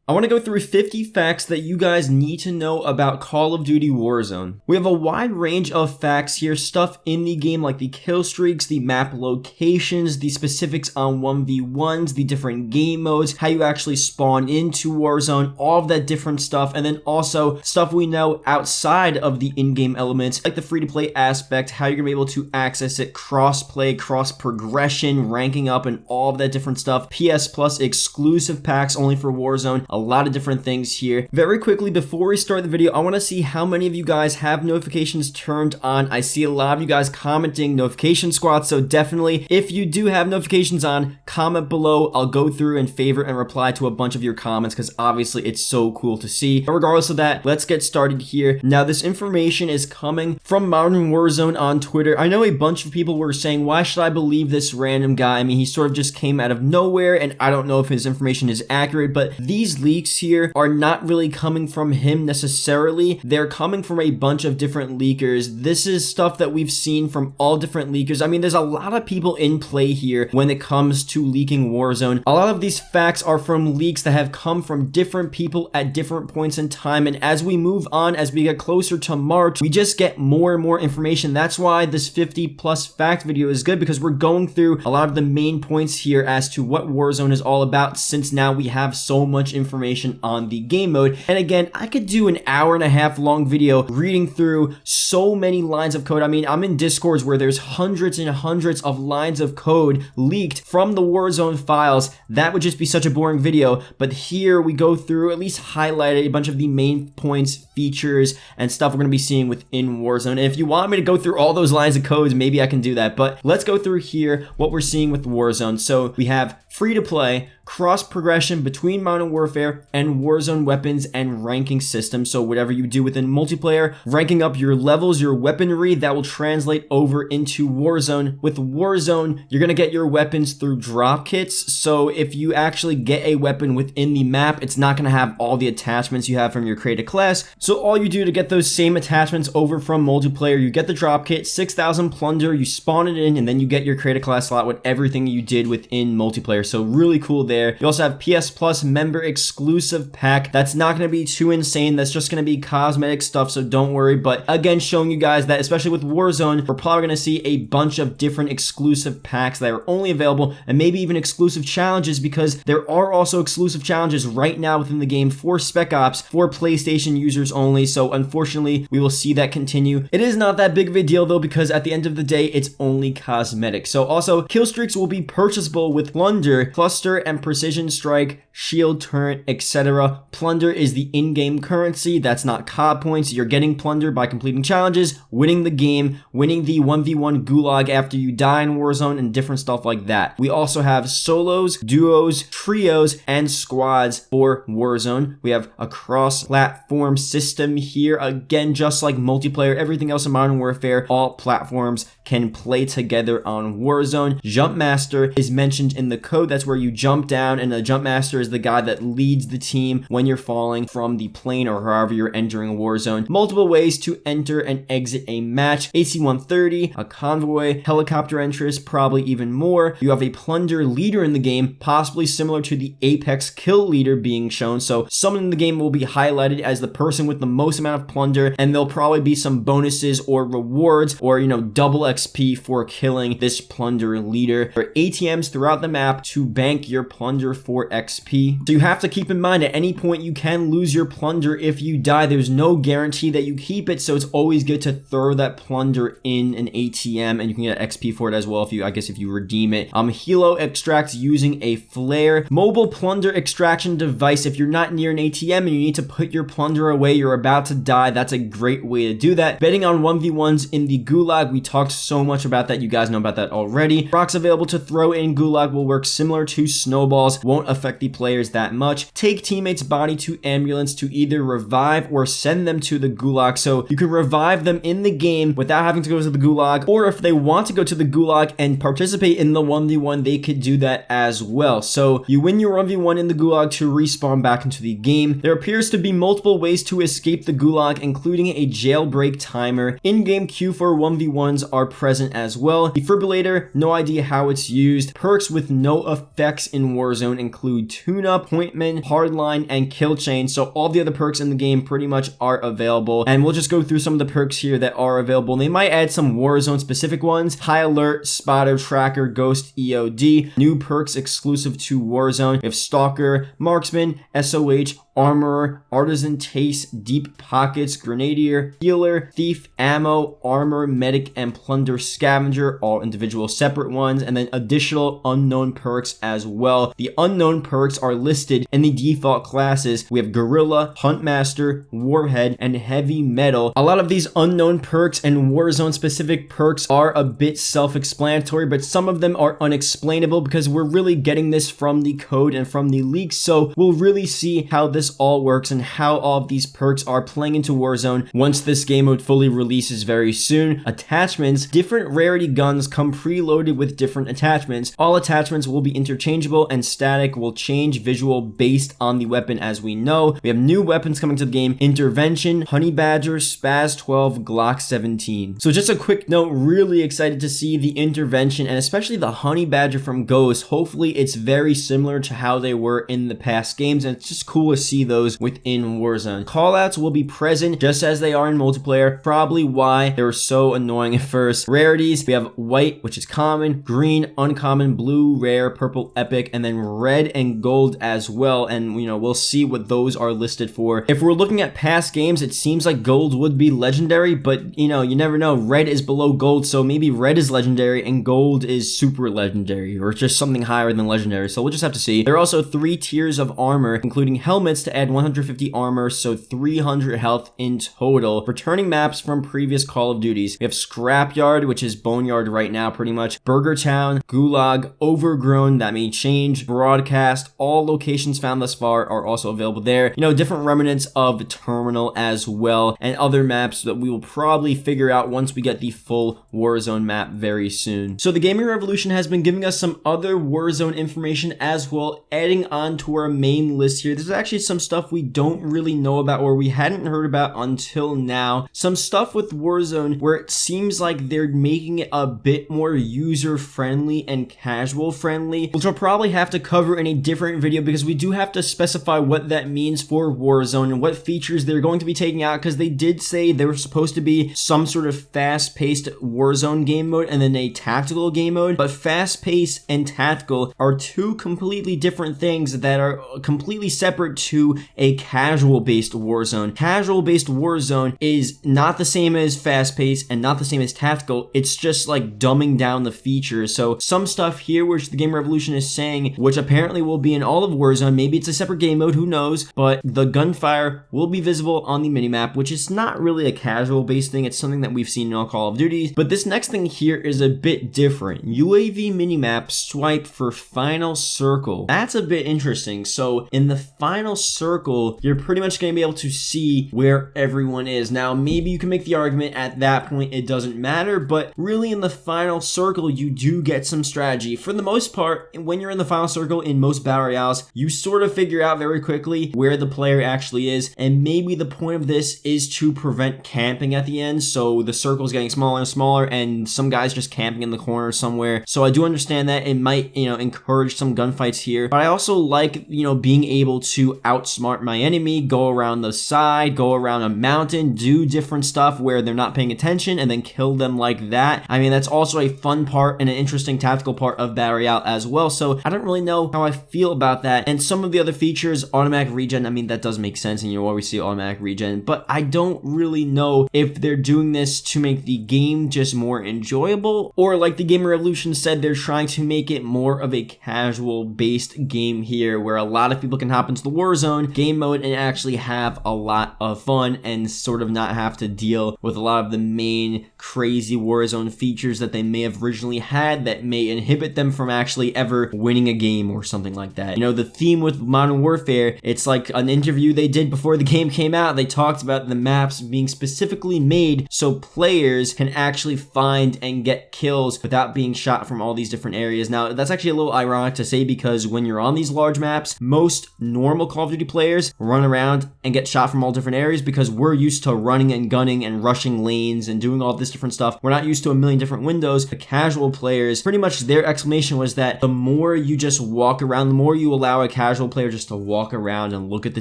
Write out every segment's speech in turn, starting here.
I want to go through 50 facts that you guys need to know about Call of Duty Warzone. We have a wide range of facts here, stuff in the game like the kill streaks, the map locations, the specifics on 1v1s, the different game modes, how you actually spawn into Warzone, all of that different stuff, and then also stuff we know outside of the in-game elements, like the free-to-play aspect, how you're going to be able to access it, cross-play, cross-progression, ranking up, and all of that different stuff. PS Plus exclusive packs only for Warzone. A lot of different things here. Very quickly, before we start the video, I want to see how many of you guys have notifications turned on. I see a lot of you guys commenting notification squad, so definitely, if you do have notifications on, comment below. I'll go through and favorite and reply to a bunch of your comments because obviously it's so cool to see. But regardless of that, let's get started here. Now, this information is coming from Modern Warzone on Twitter. I know a bunch of people were saying, why should I believe this random guy? I mean, he sort of just came out of nowhere, and I don't know if his information is accurate, but these leaks here are not really coming from him necessarily. They're coming from a bunch of different leakers. This is stuff that we've seen from all different leakers. I mean, there's a lot of people in play here when it comes to leaking Warzone. A lot of these facts are from leaks that have come from different people at different points in time, and as we move on, as we get closer to March, we just get more and more information. That's why this 50 plus fact video is good, because we're going through a lot of the main points here as to what Warzone is all about, since now we have so much information on the game mode. And again, I could do an hour-and-a-half long video reading through so many lines of code. I mean, I'm in Discords where there's hundreds and hundreds of lines of code leaked from the Warzone files. That would just be such a boring video, but here we go through, at least highlight a bunch of the main points, features, and stuff we're going to be seeing within Warzone. And if you want me to go through all those lines of codes, maybe I can do that, but let's go through here what we're seeing with Warzone. So we have free-to-play, cross progression between Modern Warfare and Warzone weapons and ranking systems. So whatever you do within multiplayer, ranking up your levels, your weaponry, that will translate over into Warzone. With Warzone, you're going to get your weapons through drop kits. So if you actually get a weapon within the map, it's not going to have all the attachments you have from your created class. So all you do to get those same attachments over from multiplayer, you get the drop kit, 6,000 plunder, you spawn it in, and then you get your created class slot with everything you did within multiplayer. So really cool there. You also have PS Plus member exclusive pack. That's not going to be too insane. That's just going to be cosmetic stuff, so don't worry. But again, showing you guys that, especially with Warzone, we're probably going to see a bunch of different exclusive packs that are only available, and maybe even exclusive challenges, because there are also exclusive challenges right now within the game for Spec Ops for PlayStation users only. So unfortunately, we will see that continue. It is not that big of a deal though, because at the end of the day, it's only cosmetic. So also, kill streaks will be purchasable with plunder, cluster, and precision strike, shield, turret, etc. Plunder is the in-game currency. That's not COD points. You're getting plunder by completing challenges, winning the game, winning the 1v1 gulag after you die in Warzone, and different stuff like that. We also have solos, duos, trios, and squads for Warzone. We have a cross-platform system here. Again, just like multiplayer, everything else in Modern Warfare, all platforms can play together on Warzone. Jump Master is mentioned in the code. That's where you jump down, and the Jump Master is the guy that leads the team when you're falling from the plane or however you're entering Warzone. Multiple ways to enter and exit a match. AC-130, a convoy, helicopter entrance, probably even more. You have a plunder leader in the game, possibly similar to the Apex kill leader being shown. So someone in the game will be highlighted as the person with the most amount of plunder, and there'll probably be some bonuses or rewards or, double XP for killing this plunder leader. There are ATMs throughout the map to bank your plunder for XP. So you have to keep in mind at any point you can lose your plunder if you die. There's no guarantee that you keep it, so it's always good to throw that plunder in an ATM, and you can get XP for it as well if you redeem it. Helo extracts using a flare. Mobile plunder extraction device. If you're not near an ATM and you need to put your plunder away, you're about to die, that's a great way to do that. Betting on 1v1s in the gulag, we talked so much about that. You guys know about that already. Rocks available to throw in gulag will work similar to snowballs, won't affect the players that much. Take teammates' body to ambulance to either revive or send them to the gulag. So you can revive them in the game without having to go to the gulag, or if they want to go to the gulag and participate in the 1v1, they could do that as well. So you win your 1v1 in the gulag to respawn back into the game. There appears to be multiple ways to escape the gulag, including a jailbreak timer. In-game queue for 1v1s are present as well. Defibrillator, no idea how it's used. Perks with no auto effects in Warzone include tune-up, pointman, hardline, and kill chain. So all the other perks in the game pretty much are available. And we'll just go through some of the perks here that are available. They might add some Warzone specific ones. High alert, spotter, tracker, ghost, EOD. New perks exclusive to Warzone. We have stalker, marksman, SOH, armorer, artisan taste, deep pockets, grenadier, healer, thief, ammo, armor, medic, and plunder scavenger, all individual separate ones, and then additional unknown perks as well. The unknown perks are listed in the default classes. We have gorilla, huntmaster, warhead, and heavy metal. A lot of these unknown perks and Warzone specific perks are a bit self-explanatory, but some of them are unexplainable because we're really getting this from the code and from the leaks, so we'll really see how this all works and how all of these perks are playing into Warzone once this game mode fully releases very soon. Attachments: different rarity guns come preloaded with different attachments. All attachments will be interchangeable, and static will change visual based on the weapon. As we know, we have new weapons coming to the game: intervention, honey badger, spaz 12, Glock 17. So just a quick note, really excited to see the intervention and especially the honey badger from Ghost. Hopefully it's very similar to how they were in the past games, and it's just cool to see those within Warzone. Callouts will be present just as they are in multiplayer, probably why they were so annoying at first. Rarities: we have white, which is common, green, uncommon, blue, rare, purple, epic, and then red and gold as well, and we'll see what those are listed for. If we're looking at past games, it seems like gold would be legendary, but you never know. Red is below gold, so maybe red is legendary and gold is super legendary, or just something higher than legendary, so we'll just have to see. There are also 3 tiers of armor, including helmets to add 150 armor, so 300 health in total. Returning maps from previous Call of Duties: we have Scrapyard, which is Boneyard right now pretty much, Burger Town, Gulag, Overgrown, that may change, Broadcast. All locations found thus far are also available there. Different remnants of Terminal as well, and other maps that we will probably figure out once we get the full Warzone map very soon. So the Gaming Revolution has been giving us some other Warzone information as well, adding on to our main list here. There's actually some stuff we don't really know about or we hadn't heard about until now. Some stuff with Warzone where it seems like they're making it a bit more user friendly and casual friendly, which we'll probably have to cover in a different video because we do have to specify what that means for Warzone and what features they're going to be taking out, because they did say there was supposed to be some sort of fast-paced Warzone game mode and then a tactical game mode, but fast-paced and tactical are two completely different things that are completely separate to a casual-based Warzone. Casual-based Warzone is not the same as fast-paced and not the same as tactical. It's just like dumbing down the features. So some stuff here which the Game Revolution is saying, which apparently will be in all of Warzone, maybe it's a separate game mode, who knows, but the gunfire will be visible on the minimap, which is not really a casual-based thing. It's something that we've seen in all Call of Duty. But this next thing here is a bit different. UAV minimap swipe for final circle. That's a bit interesting. So in the final circle, you're pretty much going to be able to see where everyone is. Now, maybe you can make the argument at that point it doesn't matter, but really in the final circle, you do get some strategy. For the most part, when you're in the final circle in most battle royales, you sort of figure out very quickly where the player actually is, and maybe the point of this is to prevent camping at the end, so the circle is getting smaller and smaller and some guys just camping in the corner somewhere. So I do understand that it might, encourage some gunfights here, but I also like, being able to outsmart my enemy, go around the side, go around a mountain, do different stuff where they're not paying attention and then kill them like that. I mean, that's also a fun part and an interesting tactical part of Battle Royale as well, so I don't really know how I feel about that. And some of the other features, automatic regen, I mean, that does make sense and you always see automatic regen, but I don't really know if they're doing this to make the game just more enjoyable, or like the Game Revolution said, they're trying to make it more of a casual based game here where a lot of people can hop into the Warzone game mode and actually have a lot of fun and sort of not have to deal with a lot of the main crazy Warzone features that they may have originally had that may inhibit them from actually ever winning a game or something like that. The theme with Modern Warfare, it's like an interview they did before the game came out. They talked about the maps being specifically made so players can actually find and get kills without being shot from all these different areas. Now, that's actually a little ironic to say because when you're on these large maps, most normal Call of Duty players run around and get shot from all different areas because we're used to running and gunning and rushing lanes and doing all this different stuff. We're not used to a million different windows. The casual players, pretty much their explanation was that that the more you just walk around, the more you allow a casual player just to walk around and look at the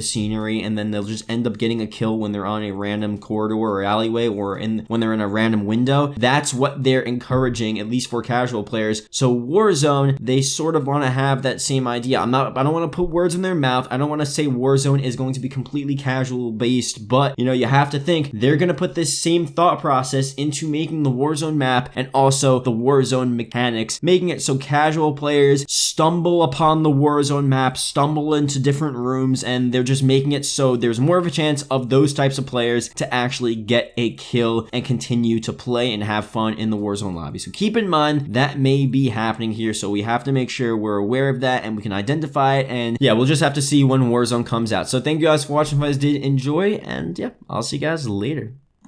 scenery, and then they'll just end up getting a kill when they're on a random corridor or alleyway, or when they're in a random window. That's what they're encouraging, at least for casual players. So Warzone, they sort of want to have that same idea. I don't want to put words in their mouth. I don't want to say Warzone is going to be completely casual based, but you have to think they're going to put this same thought process into making the Warzone map and also the Warzone mechanics, making it so casual players stumble upon the Warzone map, stumble into different rooms, and they're just making it so there's more of a chance of those types of players to actually get a kill and continue to play and have fun in the Warzone lobby. So keep in mind that may be happening here, so we have to make sure we're aware of that and we can identify it, and yeah, we'll just have to see when Warzone comes out. So thank you guys for watching. If you guys did enjoy, and yeah, I'll see you guys later.